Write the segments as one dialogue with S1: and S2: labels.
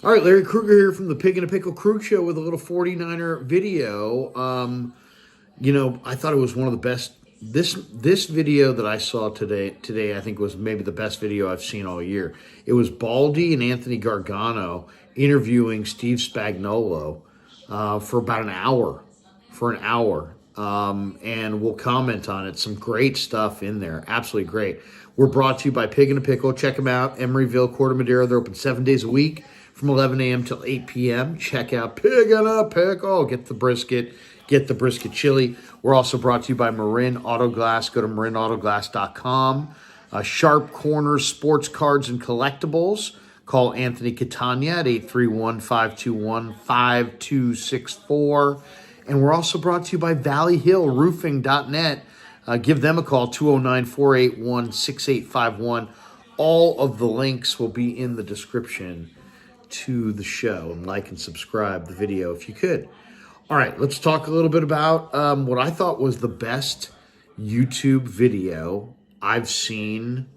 S1: All right, Larry Kruger here from the Pig and a Pickle Krug Show with a little 49er video. I thought it was one of the best. This video that I saw today I think was maybe the best video I've seen all year. It was Baldy and Anthony Gargano interviewing Steve Spagnuolo for about an hour. And we'll comment on it. Some great stuff in there. Absolutely great. We're brought to you by Pig and a Pickle. Check them out. Emeryville, Corte Madera. They're open 7 days a week from 11 a.m. till 8 p.m. Check out Pig and a Pickle. Get the brisket chili. We're also brought to you by Marin Auto Glass. Go to marinautoglass.com. Sharp Corners Sports Cards and Collectibles. Call Anthony Catania at 831-521-5264. And we're also brought to you by valleyhillroofing.net. Give them a call, 209-481-6851. All of the links will be in the description to the show. And like and subscribe the video if you could. All right, let's talk a little bit about what I thought was the best YouTube video I've seen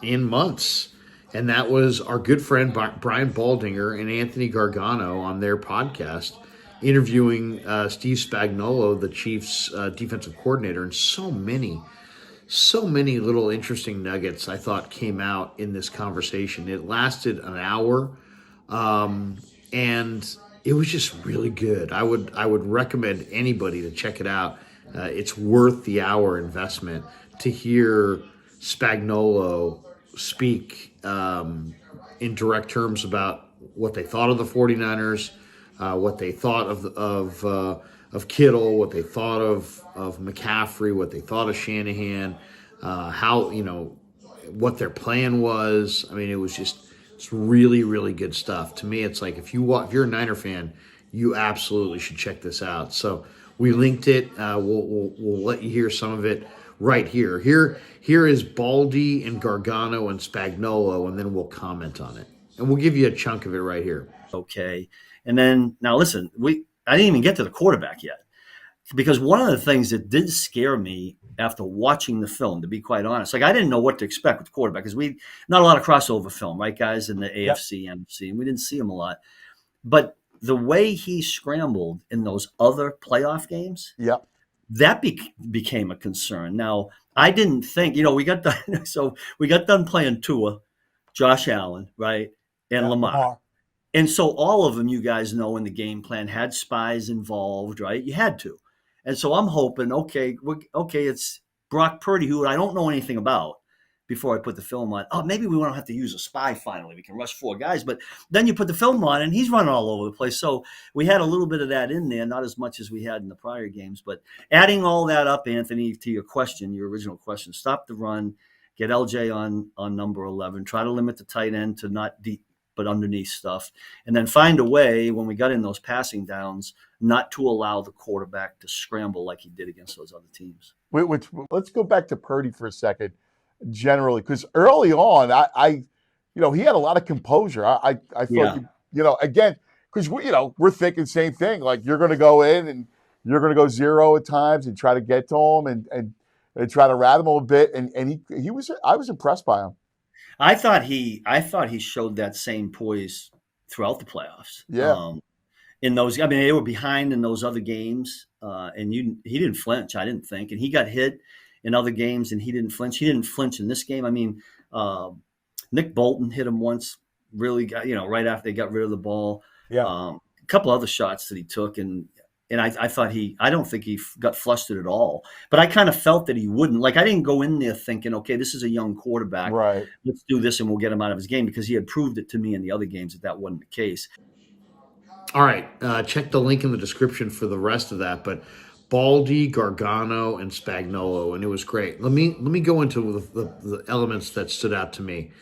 S1: in months. And that was our good friend Brian Baldinger and Anthony Gargano on their podcast interviewing Steve Spagnuolo, the Chiefs' defensive coordinator. And so many little interesting nuggets I thought came out in this conversation. It lasted an hour, and it was just really good. I would recommend anybody to check it out. It's worth the hour investment to hear Spagnuolo speak in direct terms about what they thought of the 49ers, what they thought of Kittle, what they thought of McCaffrey, what they thought of Shanahan, what their plan was. I mean, it's really, really good stuff. To me, it's like if you're a Niner fan, you absolutely should check this out. So we linked it. We'll let you hear some of it right here. Here is Baldy and Gargano and Spagnuolo, and then we'll comment on it. And we'll give you a chunk of it right here.
S2: Okay. And then now listen, I didn't even get to the quarterback yet. Because one of the things that did scare me after watching the film, to be quite honest, like I didn't know what to expect with the quarterback because not a lot of crossover film, right, guys, in the AFC, NFC, and we didn't see him a lot. But the way he scrambled in those other playoff games, that became a concern. Now, I didn't think, we got done playing Tua, Josh Allen, right, and Lamar. And so all of them, you guys know, in the game plan had spies involved, right? You had to. And so I'm hoping, okay, it's Brock Purdy, who I don't know anything about before I put the film on. Oh, maybe we won't have to use a spy finally. We can rush 4 guys. But then you put the film on, and he's running all over the place. So we had a little bit of that in there, not as much as we had in the prior games. But adding all that up, Anthony, to your original question, stop the run, get LJ on number 11, try to limit the tight end to not deep, but underneath stuff, and then find a way when we got in those passing downs not to allow the quarterback to scramble like he did against those other teams.
S3: Let's go back to Purdy for a second, generally, because early on, he had a lot of composure. I thought, again, because we're thinking same thing. Like you're going to go in and you're going to go zero at times and try to get to him and try to rat him a little bit. And I was impressed by him.
S2: I thought he showed that same poise throughout the playoffs.
S3: Yeah.
S2: In those, they were behind in those other games, and he didn't flinch. I didn't think, and he got hit in other games, and he didn't flinch. He didn't flinch in this game. Nick Bolton hit him once, really got right after they got rid of the ball.
S3: Yeah.
S2: A couple other shots that he took, and I thought I don't think he got flustered at all. But I kind of felt that he wouldn't. Like, I didn't go in there thinking, okay, this is a young quarterback.
S3: Right.
S2: Let's do this and we'll get him out of his game, because he had proved it to me in the other games that wasn't the case.
S1: All right. Check the link in the description for the rest of that. But Baldy, Gargano, and Spagnuolo, and it was great. Let me go into the elements that stood out to me.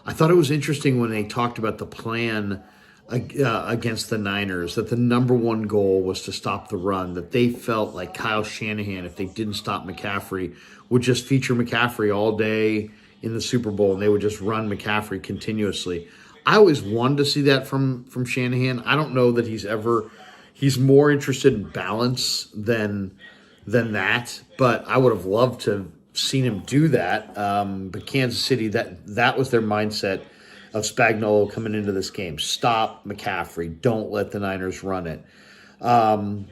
S1: I thought it was interesting when they talked about the plan against the Niners, that the number one goal was to stop the run, that they felt like Kyle Shanahan, if they didn't stop McCaffrey, would just feature McCaffrey all day in the Super Bowl, and they would just run McCaffrey continuously. I always wanted to see that from Shanahan. I don't know that he's more interested in balance than that, but I would have loved to have seen him do that. But Kansas City, that was their mindset. of Spagnuolo coming into this game. Stop McCaffrey. Don't let the Niners run it. And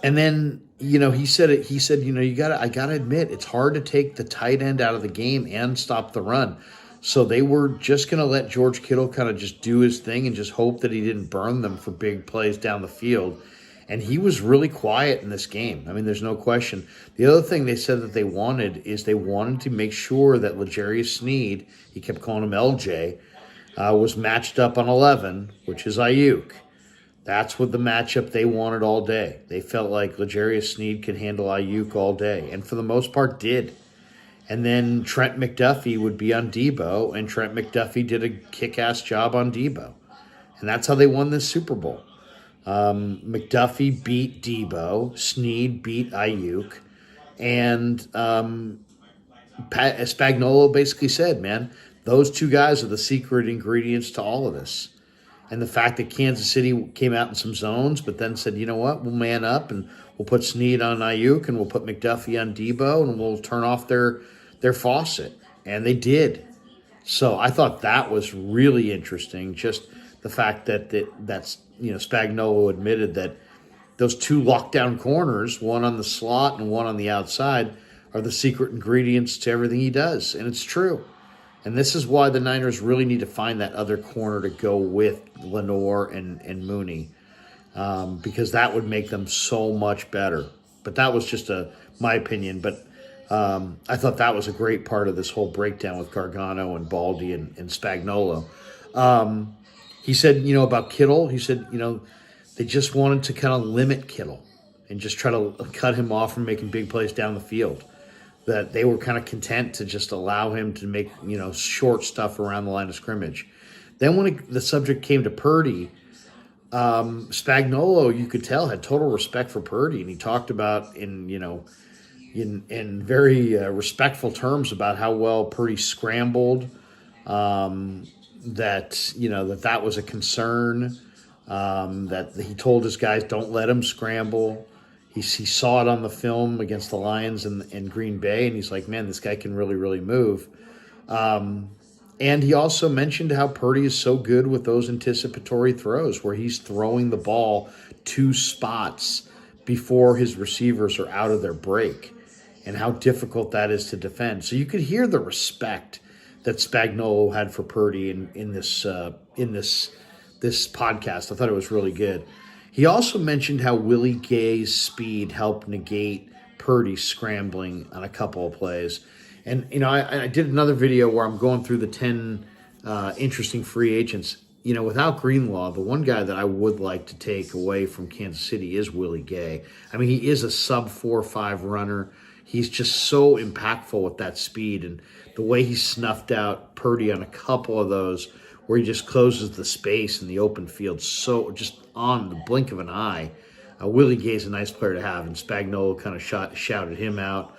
S1: then, he said, I gotta admit, it's hard to take the tight end out of the game and stop the run. So they were just gonna let George Kittle kind of just do his thing and just hope that he didn't burn them for big plays down the field. And he was really quiet in this game. I mean, there's no question. The other thing they said that they wanted to make sure that L'Jarius Sneed, he kept calling him LJ, was matched up on 11, which is Ayuk. That's what the matchup they wanted all day. They felt like L'Jarius Sneed could handle Ayuk all day, and for the most part did. And then Trent McDuffie would be on Debo, and Trent McDuffie did a kick-ass job on Debo. And that's how they won this Super Bowl. McDuffie beat Debo, Sneed beat Ayuk, and Spagnuolo basically said, man, those two guys are the secret ingredients to all of this. And the fact that Kansas City came out in some zones, but then said, you know what, we'll man up and we'll put Sneed on Ayuk and we'll put McDuffie on Debo and we'll turn off their faucet. And they did. So I thought that was really interesting. Just the fact that's Spagnuolo admitted that those two lockdown corners, one on the slot and one on the outside, are the secret ingredients to everything he does. And it's true. And this is why the Niners really need to find that other corner to go with Lenore and Mooney, because that would make them so much better. But that was just my opinion. But I thought that was a great part of this whole breakdown with Gargano and Baldy and Spagnuolo. He said, about Kittle, he said, they just wanted to kind of limit Kittle and just try to cut him off from making big plays down the field. That they were kind of content to just allow him to make, short stuff around the line of scrimmage. Then when the subject came to Purdy, Spagnuolo, you could tell, had total respect for Purdy. And he talked about in very respectful terms about how well Purdy scrambled, that was a concern, that he told his guys, don't let him scramble. He saw it on the film against the Lions and Green Bay, and he's like, man, this guy can really, really move. And he also mentioned how Purdy is so good with those anticipatory throws where he's throwing the ball to spots before his receivers are out of their break and how difficult that is to defend. So you could hear the respect that Spagnuolo had for Purdy in this podcast. I thought it was really good. He also mentioned how Willie Gay's speed helped negate Purdy's scrambling on a couple of plays. And, I did another video where I'm going through the 10 interesting free agents. Without Greenlaw, the one guy that I would like to take away from Kansas City is Willie Gay. I mean, he is a sub 4.5 runner. He's just so impactful with that speed. And the way he snuffed out Purdy on a couple of those where he just closes the space in the open field so just on the blink of an eye. Willie Gay's a nice player to have, and Spagnuolo kind of shouted him out.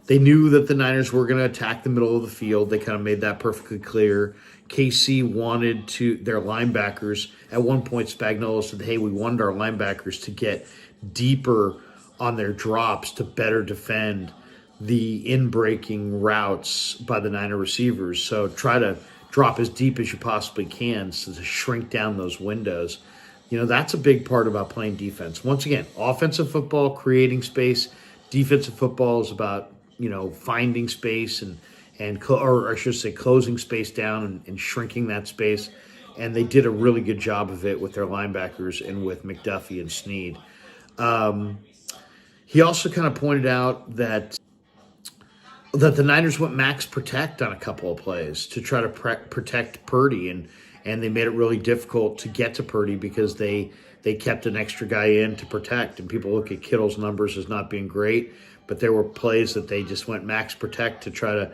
S1: They knew that the Niners were going to attack the middle of the field. They kind of made that perfectly clear. KC wanted their linebackers. At one point, Spagnuolo said, hey, we wanted our linebackers to get deeper on their drops to better defend the in-breaking routes by the Niner receivers. So try to drop as deep as you possibly can so to shrink down those windows. That's a big part about playing defense. Once again, offensive football, creating space. Defensive football is about, finding space or I should say closing space down and shrinking that space. And they did a really good job of it with their linebackers and with McDuffie and Sneed. He also kind of pointed out that the Niners went max protect on a couple of plays to try to protect Purdy, and they made it really difficult to get to Purdy because they kept an extra guy in to protect. And people look at Kittle's numbers as not being great, but there were plays that they just went max protect to try to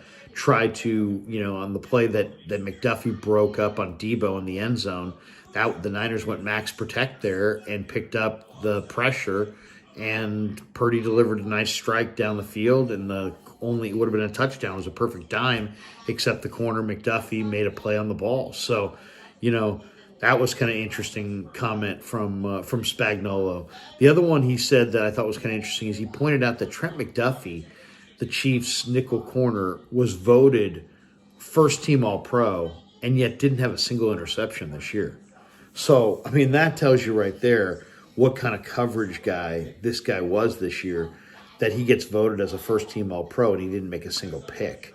S1: on the play that McDuffie broke up on Debo in the end zone, that the Niners went max protect there and picked up the pressure, and Purdy delivered a nice strike down the field, and it would have been a touchdown. It was a perfect dime, except the corner McDuffie made a play on the ball. So, that was kind of interesting comment from Spagnuolo. The other one he said that I thought was kind of interesting is he pointed out that Trent McDuffie, the Chiefs' nickel corner, was voted first team All Pro, and yet didn't have a single interception this year. So, I mean, that tells you right there what kind of coverage guy this guy was this year, that he gets voted as a first team All Pro and he didn't make a single pick.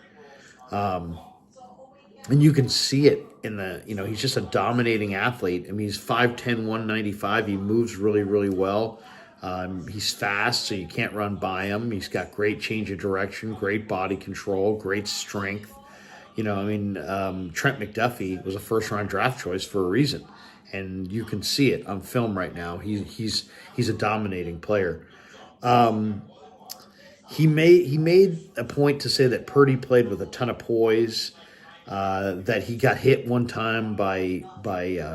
S1: And you can see it in he's just a dominating athlete. I mean, he's 5'10", 195. He moves really, really well. He's fast, so you can't run by him. He's got great change of direction, great body control, great strength. Trent McDuffie was a first-round draft choice for a reason, and you can see it on film right now. He's a dominating player. He made a point to say that Purdy played with a ton of poise. That he got hit one time by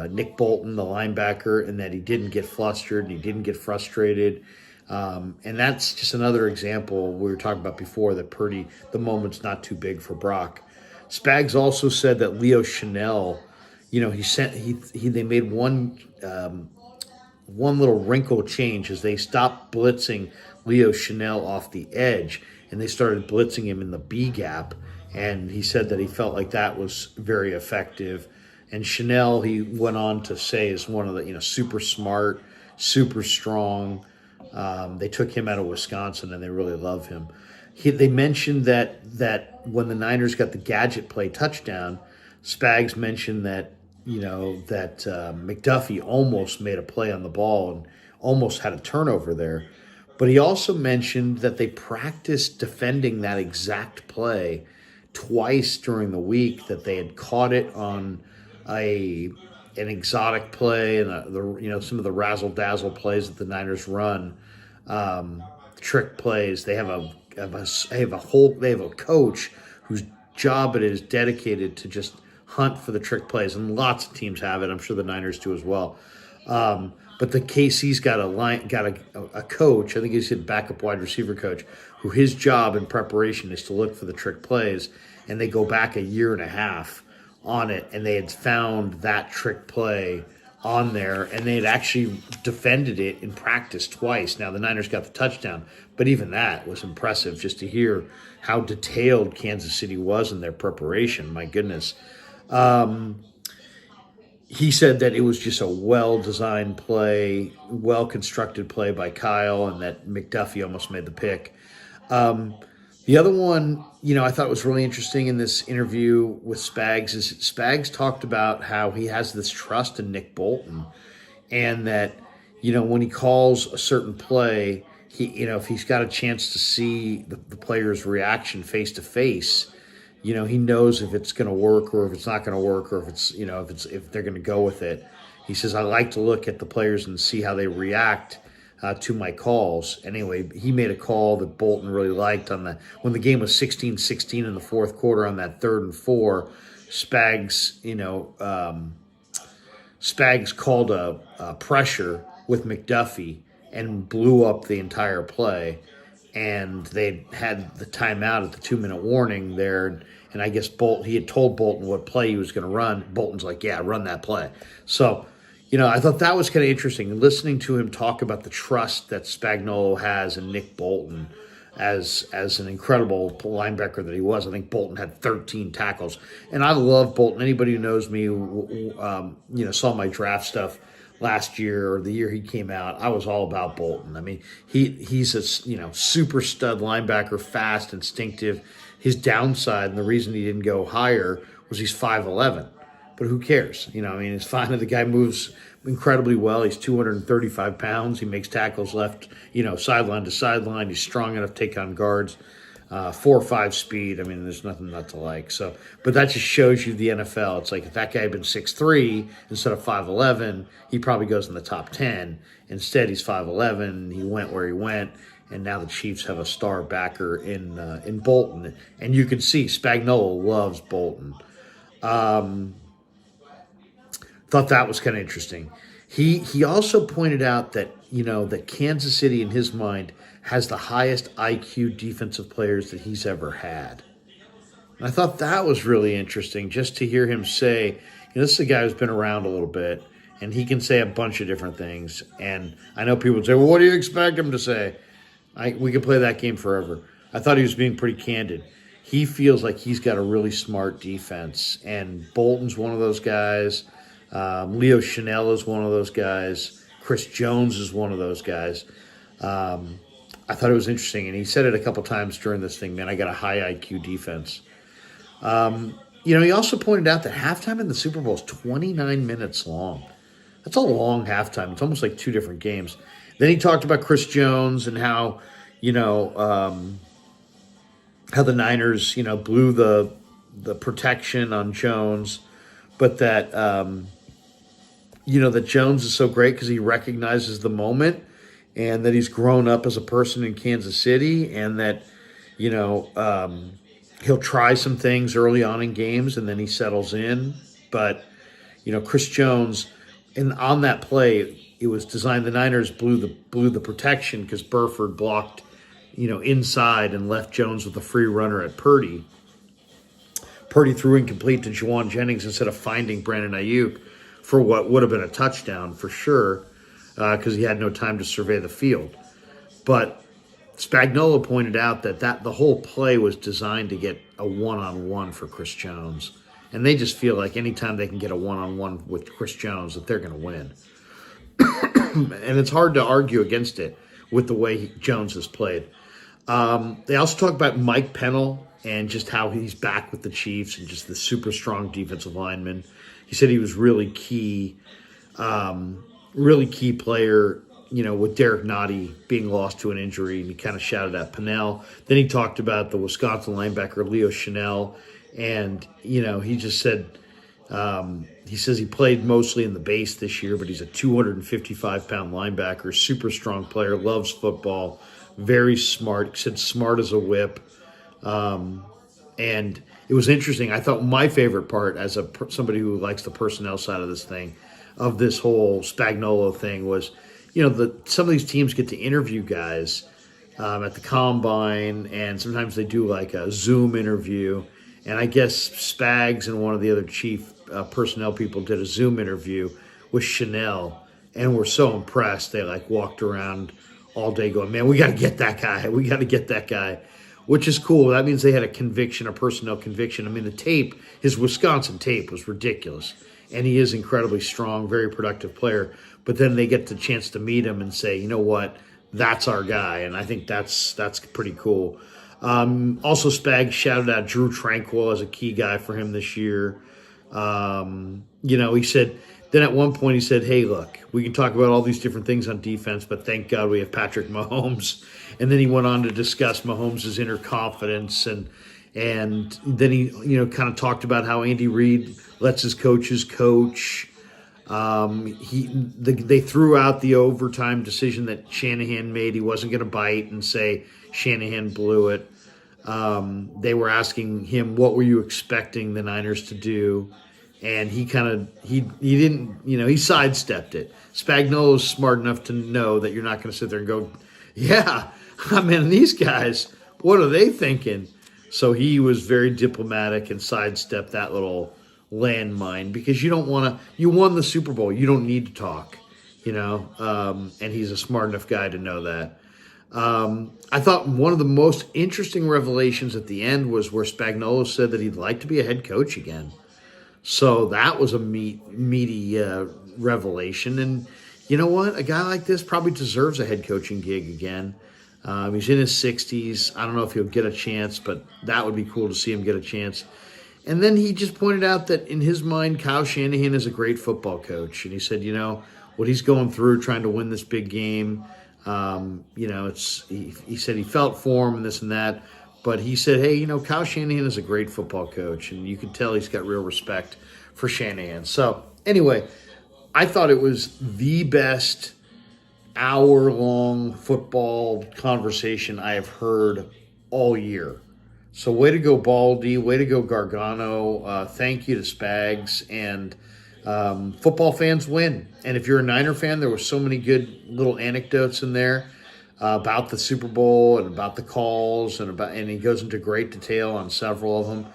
S1: Nick Bolton, the linebacker, and that he didn't get flustered and he didn't get frustrated. And that's just another example we were talking about before, that Purdy, the moment's not too big for Brock. Spags also said that Leo Chanel, they made one little wrinkle change as they stopped blitzing Leo Chanel off the edge and they started blitzing him in the B gap. And he said that he felt like that was very effective. And Chanel, he went on to say, is one of the, super smart, super strong. They took him out of Wisconsin and they really love him. They mentioned that when the Niners got the gadget play touchdown, Spags mentioned that, McDuffie almost made a play on the ball and almost had a turnover there. But he also mentioned that they practiced defending that exact play twice during the week, that they had caught it on an exotic play and some of the razzle dazzle plays that the Niners run, trick plays. They have a coach whose job it is dedicated to just hunt for the trick plays, and lots of teams have it. I'm sure the Niners do as well. But the KC's got a coach. I think he's a backup wide receiver coach, who his job in preparation is to look for the trick plays. And they go back a year and a half on it, and they had found that trick play on there, and they had actually defended it in practice twice. Now, the Niners got the touchdown, but even that was impressive, just to hear how detailed Kansas City was in their preparation. My goodness. He said that it was just a well-designed play, well-constructed play by Kyle, and that McDuffie almost made the pick. The other one, I thought was really interesting in this interview with Spags is Spags talked about how he has this trust in Nick Bolton, and that, when he calls a certain play, if he's got a chance to see the player's reaction face to face, he knows if it's going to work or if it's not going to work, or if it's, if they're going to go with it. He says, I like to look at the players and see how they react to my calls. Anyway, he made a call that Bolton really liked when the game was 16-16 in the fourth quarter on that 3rd and 4. Spags, Spags called a pressure with McDuffie and blew up the entire play. And they had the timeout at the 2-minute warning there. And I guess he had told Bolton what play he was going to run. Bolton's like, yeah, run that play. So, I thought that was kind of interesting, listening to him talk about the trust that Spagnuolo has in Nick Bolton as an incredible linebacker that he was. I think Bolton had 13 tackles. And I love Bolton. Anybody who knows me, saw my draft stuff last year or the year he came out, I was all about Bolton. I mean, he's a super stud linebacker, fast, instinctive. His downside, and the reason he didn't go higher, was he's 5'11". But who cares? It's fine. The guy moves incredibly well. He's 235 pounds. He makes tackles left, sideline to sideline. He's strong enough to take on guards. 4.5 speed. There's nothing not to like. So, but that just shows you the NFL. It's like if that guy had been 6'3" instead of 5'11", he probably goes in the top 10. Instead, he's 5'11". He went where he went. And now the Chiefs have a star backer in Bolton. And you can see Spagnuolo loves Bolton. Thought that was kind of interesting. He also pointed out that, that Kansas City, in his mind, has the highest IQ defensive players that he's ever had. And I thought that was really interesting, just to hear him say, this is a guy who's been around a little bit, and he can say a bunch of different things. And I know people would say, well, what do you expect him to say? We could play that game forever. I thought he was being pretty candid. he feels like he's got a really smart defense. And Bolton's one of those guys. Leo Chanel is one of those guys. Chris Jones is one of those guys. I thought it was interesting, and he said it a couple times during this thing, man, I got a high IQ defense. He also pointed out that halftime in the Super Bowl is 29 minutes long. That's a long halftime. It's almost like two different games. Then he talked about Chris Jones and how the Niners, blew the protection on Jones, but that, that Jones is so great because he recognizes the moment and that he's grown up as a person in Kansas City and that, he'll try some things early on in games and then he settles in. But, Chris Jones, and on that play, it was designed, the Niners blew the protection because Burford blocked, inside and left Jones with a free runner at Purdy. Purdy threw incomplete to Juwan Jennings instead of finding Brandon Ayuk for what would have been a touchdown for sure because he had no time to survey the field. But Spagnuolo pointed out that the whole play was designed to get a one-on-one for Chris Jones. And they just feel like anytime they can get a one-on-one with Chris Jones that they're going to win. And it's hard to argue against it with the way Jones has played. They also talk about Mike Pennell and just how he's back with the Chiefs and just the super strong defensive lineman. He said he was really key player, with Derek Nottie being lost to an injury, and he kind of shouted at Pennell. Then he talked about the Wisconsin linebacker Leo Chanel, and, he just said, he says he played mostly in the base this year, but he's a 255-pound linebacker, super strong player, loves football, very smart, said smart as a whip. And it was interesting. I thought my favorite part as somebody who likes the personnel side of this thing, of this whole Spagnuolo thing was, some of these teams get to interview guys at the Combine, and sometimes they do like a Zoom interview. And I guess Spags and one of the other chief personnel people did a Zoom interview with Chanel and were so impressed. They walked around all day going, man, we got to get that guy. We got to get that guy, which is cool. That means they had a conviction, a personnel conviction. I mean, the tape, his Wisconsin tape was ridiculous. And he is incredibly strong, very productive player. But then they get the chance to meet him and say, you know what, that's our guy. And I think that's pretty cool. Also, Spags shouted out Drew Tranquil as a key guy for him this year. He said, then at one point he said, hey, look, we can talk about all these different things on defense, but thank God we have Patrick Mahomes. And then he went on to discuss Mahomes' inner confidence. And then he, kind of talked about how Andy Reid lets his coaches coach. They threw out the overtime decision that Shanahan made. He wasn't going to bite and say Shanahan blew it. They were asking him, what were you expecting the Niners to do? And he didn't, he sidestepped it. Spagnuolo's smart enough to know that you're not going to sit there and go, yeah, I mean, these guys, what are they thinking? So he was very diplomatic and sidestepped that little landmine because you won the Super Bowl. You don't need to talk, and he's a smart enough guy to know that. I thought one of the most interesting revelations at the end was where Spagnuolo said that he'd like to be a head coach again. So that was a meaty revelation. And you know what? A guy like this probably deserves a head coaching gig again. He's in his 60s. I don't know if he'll get a chance, but that would be cool to see him get a chance. And then he just pointed out that in his mind, Kyle Shanahan is a great football coach. And he said, what he's going through trying to win this big game, he said he felt for him and this and that. But he said, hey, Kyle Shanahan is a great football coach. And you can tell he's got real respect for Shanahan. So anyway, I thought it was the best hour-long football conversation I have heard all year. So way to go, Baldy. Way to go, Gargano. Thank you to Spags. And football fans win. And if you're a Niner fan, there were so many good little anecdotes in there about the Super Bowl and about the calls. And he goes into great detail on several of them.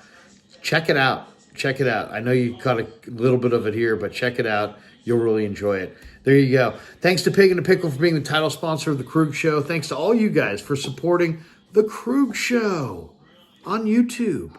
S1: Check it out. Check it out. I know you caught a little bit of it here, but check it out. You'll really enjoy it. There you go. Thanks to Pig and the Pickle for being the title sponsor of The Krug Show. Thanks to all you guys for supporting The Krug Show. on YouTube.